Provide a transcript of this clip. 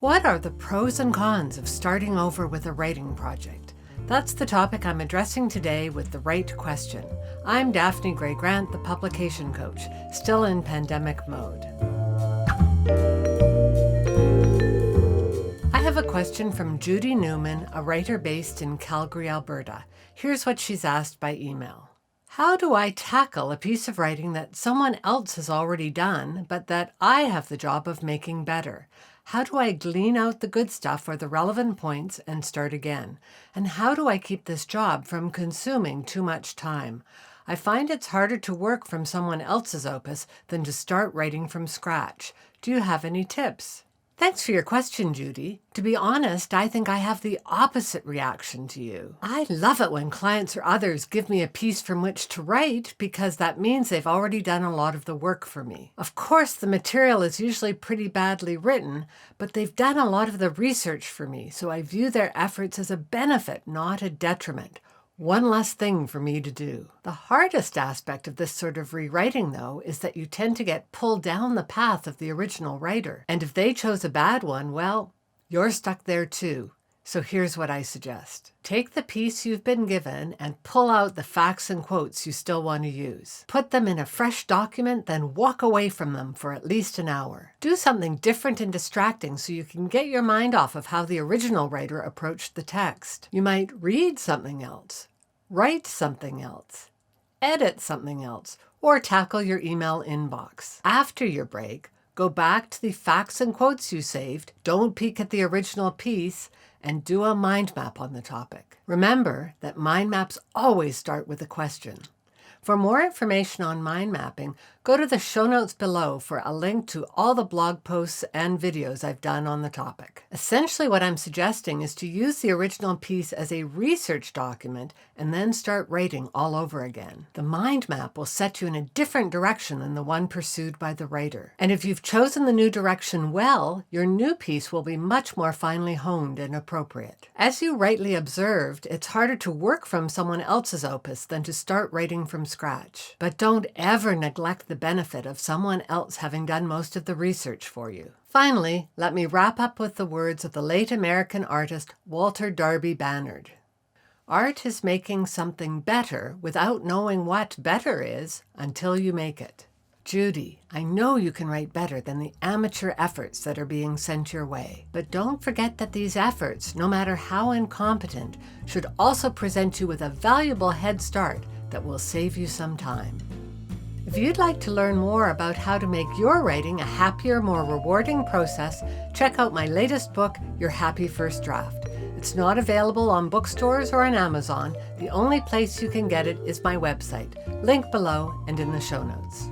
What are the pros and cons of starting over with a writing project? That's the topic I'm addressing today with The Right Question. I'm Daphne Gray Grant, the publication coach, still in pandemic mode. I have a question from Judy Newman, a writer based in Calgary, Alberta. Here's what she's asked by email. How do I tackle a piece of writing that someone else has already done, but that I have the job of making better? How do I glean out the good stuff or the relevant points and start again? And how do I keep this job from consuming too much time? I find it's harder to work from someone else's opus than to start writing from scratch. Do you have any tips? Thanks for your question, Judy. To be honest, I think I have the opposite reaction to you. I love it when clients or others give me a piece from which to write because that means they've already done a lot of the work for me. Of course, the material is usually pretty badly written, but they've done a lot of the research for me, so I view their efforts as a benefit, not a detriment. One less thing for me to do. The hardest aspect of this sort of rewriting, though, is that you tend to get pulled down the path of the original writer. And if they chose a bad one, well, you're stuck there too. So here's what I suggest. Take the piece you've been given and pull out the facts and quotes you still want to use. Put them in a fresh document, then walk away from them for at least an hour. Do something different and distracting so you can get your mind off of how the original writer approached the text. You might read something else, write something else, edit something else, or tackle your email inbox. After your break, go back to the facts and quotes you saved, don't peek at the original piece, and do a mind map on the topic. Remember that mind maps always start with a question. For more information on mind mapping, go to the show notes below for a link to all the blog posts and videos I've done on the topic. Essentially, what I'm suggesting is to use the original piece as a research document and then start writing all over again. The mind map will set you in a different direction than the one pursued by the writer. And if you've chosen the new direction well, your new piece will be much more finely honed and appropriate. As you rightly observed, it's harder to work from someone else's opus than to start writing from scratch. But don't ever neglect the benefit of someone else having done most of the research for you. Finally, let me wrap up with the words of the late American artist Walter Darby Bannard. Art is making something better without knowing what better is until you make it. Judy, I know you can write better than the amateur efforts that are being sent your way. But don't forget that these efforts, no matter how incompetent, should also present you with a valuable head start that will save you some time. If you'd like to learn more about how to make your writing a happier, more rewarding process, check out my latest book, Your Happy First Draft. It's not available on bookstores or on Amazon. The only place you can get it is my website. Link below and in the show notes.